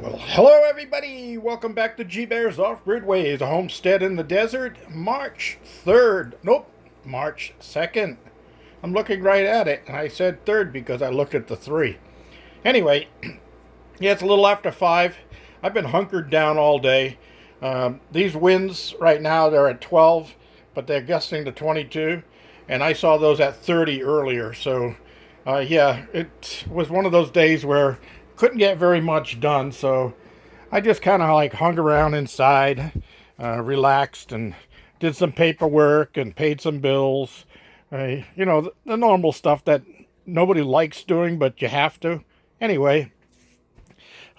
Well, hello everybody! Welcome back to G Bear's Off-Grid Ways, a homestead in the desert, March 3rd. Nope, March 2nd. I'm looking right at it, and I said 3rd because I looked at the 3. Anyway, yeah, it's a little after 5. I've been hunkered down all day. These winds right now, they're at 12, but they're gusting to 22, and I saw those at 30 earlier, so yeah, it was one of those days where couldn't get very much done, so I just kind of like hung around inside, relaxed, and did some paperwork and paid some bills. The normal stuff that nobody likes doing, but you have to. Anyway,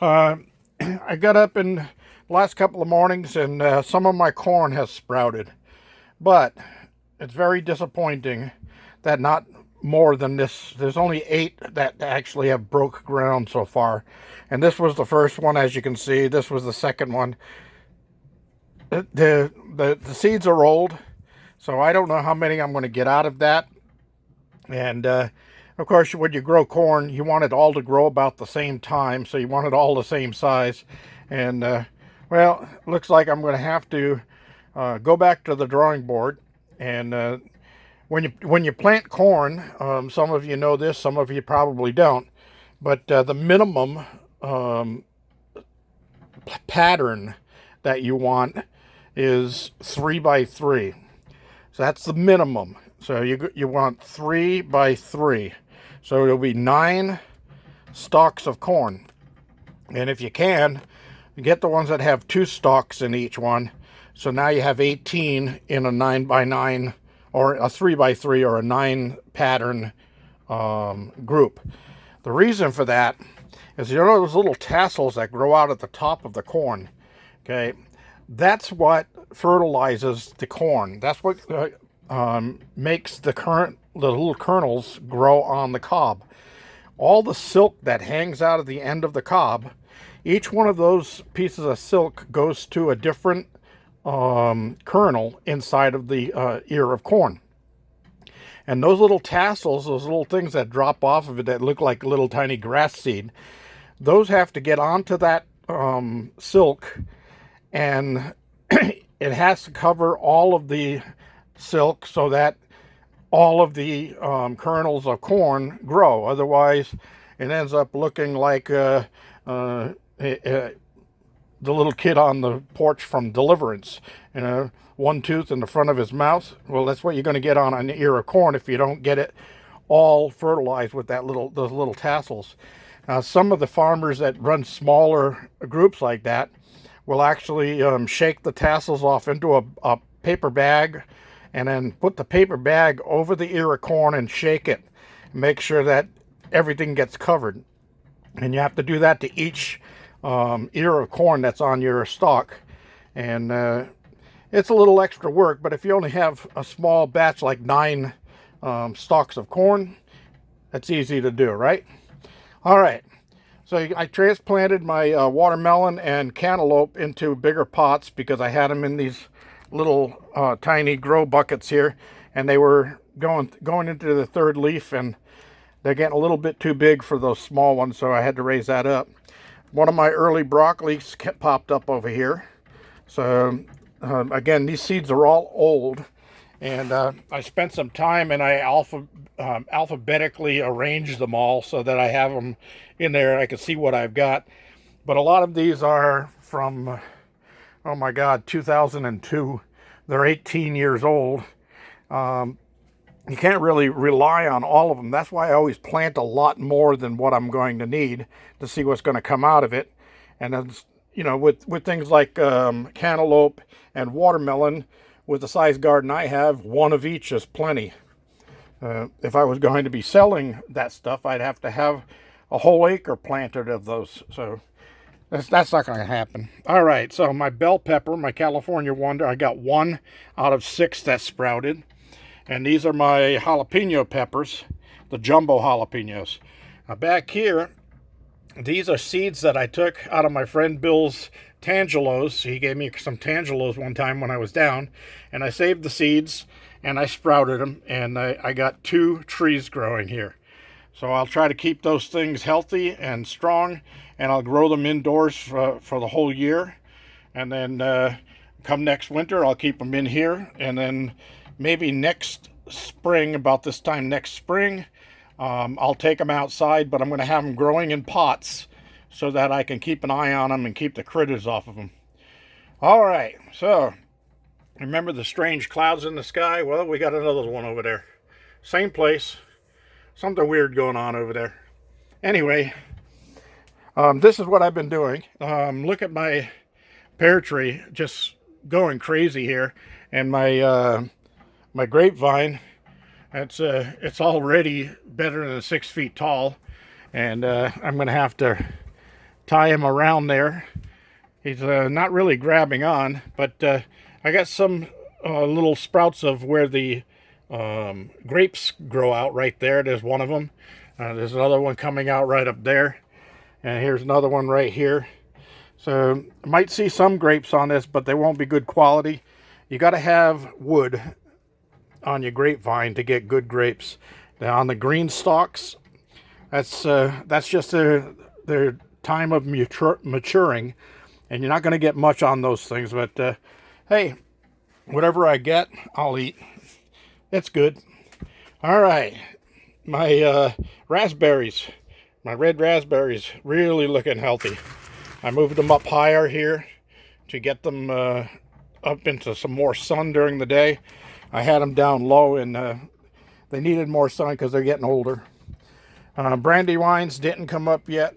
uh, I got up in the last couple of mornings, and some of my corn has sprouted, but it's very disappointing that not more than this. There's only 8 that actually have broke ground so far, and this was the first one. As you can see, this was the second one. The seeds are old, so I don't know how many I'm going to get out of that. And of course, when you grow corn, you want it all to grow about the same time, so you want it all the same size. And well, looks like I'm going to have to go back to the drawing board. And when you plant corn, some of you know this, some of you probably don't, but the minimum pattern that you want is 3 by 3. So that's the minimum. So you want 3 by 3. So it'll be 9 stalks of corn. And if you can, get the ones that have 2 stalks in each one. So now you have 18 in a 9 by 9 or a 3 by 3 or a 9 pattern group. The reason for that is, those little tassels that grow out at the top of the corn, okay? That's what fertilizes the corn. That's what makes the little kernels grow on the cob. All the silk that hangs out of the end of the cob, each one of those pieces of silk goes to a different kernel inside of the ear of corn. And those little tassels, those little things that drop off of it that look like little tiny grass seed, those have to get onto that silk, and it has to cover all of the silk so that all of the kernels of corn grow. Otherwise, it ends up looking like the little kid on the porch from Deliverance, one tooth in the front of his mouth. Well, that's what you're going to get on an ear of corn if you don't get it all fertilized with those little tassels. Some of the farmers that run smaller groups like that will actually shake the tassels off into a paper bag, and then put the paper bag over the ear of corn and shake it. Make sure that everything gets covered. And you have to do that to each ear of corn that's on your stalk. And it's a little extra work, but if you only have a small batch like 9 stalks of corn, that's easy to do, right? All right, so I transplanted my watermelon and cantaloupe into bigger pots because I had them in these little tiny grow buckets here, and they were going into the 3rd leaf, and they're getting a little bit too big for those small ones, so I had to raise that up. One of my early broccolis popped up over here. So again, these seeds are all old, and I spent some time, and I alphabetically arranged them all so that I have them in there. I can see what I've got. But a lot of these are from, oh my God, 2002. They're 18 years old. You can't really rely on all of them. That's why I always plant a lot more than what I'm going to need to see what's going to come out of it. And then, with things like cantaloupe and watermelon, with the size garden I have, one of each is plenty. If I was going to be selling that stuff, I'd have to have a whole acre planted of those. So that's not going to happen. All right, so my bell pepper, my California Wonder, I got 1 out of 6 that sprouted. And these are my jalapeno peppers, the jumbo jalapenos. Now back here, these are seeds that I took out of my friend Bill's tangelos. He gave me some tangelos one time when I was down, and I saved the seeds, and I sprouted them, and I got 2 trees growing here. So I'll try to keep those things healthy and strong, and I'll grow them indoors for the whole year. And then come next winter, I'll keep them in here. And then maybe next spring, about this time next spring, I'll take them outside, but I'm going to have them growing in pots so that I can keep an eye on them and keep the critters off of them. All right, so remember the strange clouds in the sky? Well, we got another one over there. Same place. Something weird going on over there. Anyway, this is what I've been doing. Look at my pear tree, just going crazy here, and my my grapevine. It's already better than 6 feet tall, and I'm gonna have to tie him around there. He's not really grabbing on, but I got some little sprouts of where the grapes grow out right there. There's one of them. There's another one coming out right up there, and here's another one right here. So I might see some grapes on this, but they won't be good quality. You got to have wood on your grapevine to get good grapes. Now on the green stalks, that's just their time of maturing, and you're not going to get much on those things. But hey, whatever I get, I'll eat. It's good. All right, my raspberries, my red raspberries, really looking healthy. I moved them up higher here to get them up into some more sun during the day. I had them down low, and they needed more sun because they're getting older. Brandywines didn't come up yet.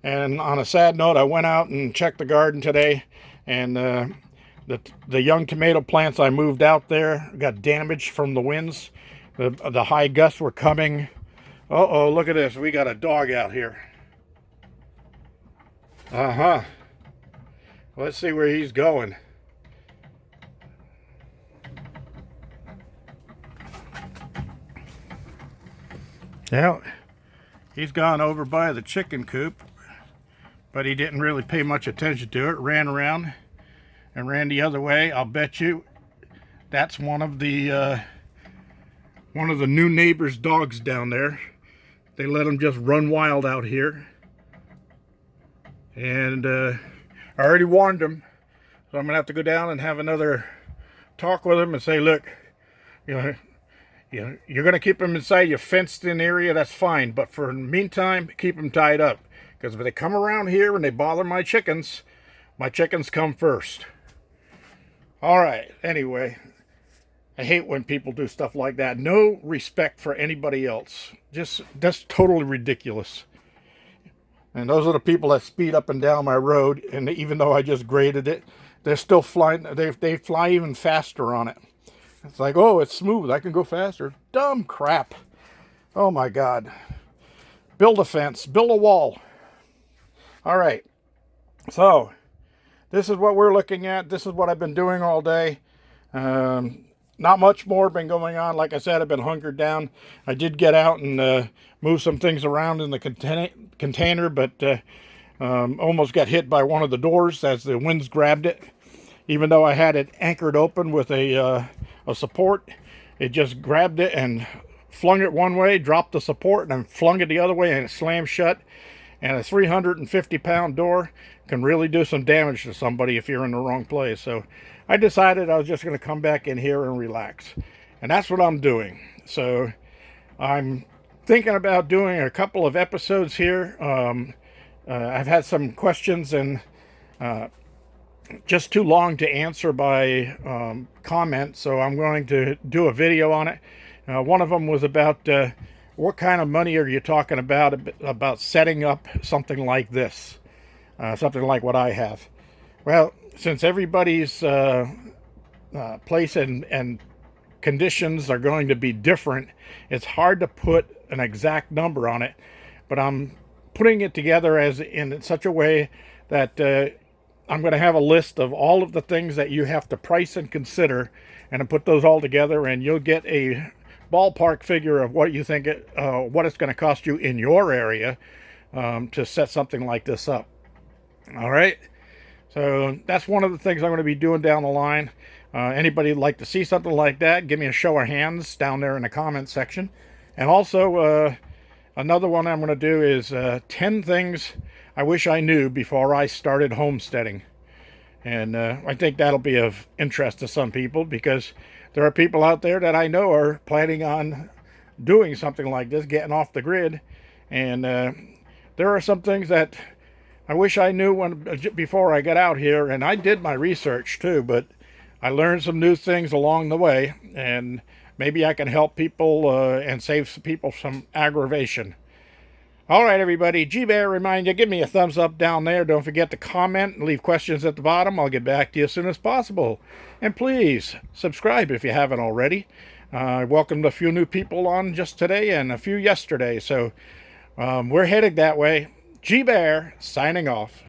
And on a sad note, I went out and checked the garden today, and the young tomato plants I moved out there got damaged from the winds. The high gusts were coming. Uh-oh, look at this. We got a dog out here. Uh-huh. Let's see where he's going. Yeah, he's gone over by the chicken coop, but he didn't really pay much attention to it. Ran around and ran the other way. I'll bet you that's one of the new neighbor's dogs down there. They let him just run wild out here. And I already warned him, so I'm gonna have to go down and have another talk with him and say, look, you're gonna keep him inside your fenced-in area. That's fine, but for the meantime, keep him tied up, because if they come around here and they bother my chickens come first. All right. Anyway, I hate when people do stuff like that. No respect for anybody else. That's totally ridiculous. And those are the people that speed up and down my road, and even though I just graded it, they're still flying. They fly even faster on it. It's like, oh, it's smooth, I can go faster. Dumb crap. Oh my God. Build a fence, build a wall. All right. So this is what we're looking at. This is what I've been doing all day. Not much more been going on. Like I said, I've been hunkered down. I did get out and move some things around in the container, but almost got hit by one of the doors as the winds grabbed it. Even though I had it anchored open with a support, it just grabbed it and flung it one way, dropped the support, and then flung it the other way, and it slammed shut. And a 350-pound door can really do some damage to somebody if you're in the wrong place. So I decided I was just going to come back in here and relax. And that's what I'm doing. So I'm thinking about doing a couple of episodes here. I've had some questions, and just too long to answer by comment, so I'm going to do a video on it. One of them was about what kind of money are you talking about setting up something like this, something like what I have. Well, since everybody's place and conditions are going to be different, it's hard to put an exact number on it, but I'm putting it together as in such a way that I'm going to have a list of all of the things that you have to price and consider, and I put those all together, and you'll get a ballpark figure of what you think what it's going to cost you in your area to set something like this up. All right, so that's one of the things I'm going to be doing down the line. Anybody would like to see something like that, give me a show of hands down there in the comment section. And also Another one I'm going to do is 10 things I wish I knew before I started homesteading. And I think that'll be of interest to some people, because there are people out there that I know are planning on doing something like this, getting off the grid. And there are some things that I wish I knew before I got out here. And I did my research too, but I learned some new things along the way. And maybe I can help people and save people some aggravation. All right, everybody. G-Bear remind you, give me a thumbs up down there. Don't forget to comment and leave questions at the bottom. I'll get back to you as soon as possible. And please subscribe if you haven't already. I welcomed a few new people on just today and a few yesterday. So we're headed that way. G-Bear signing off.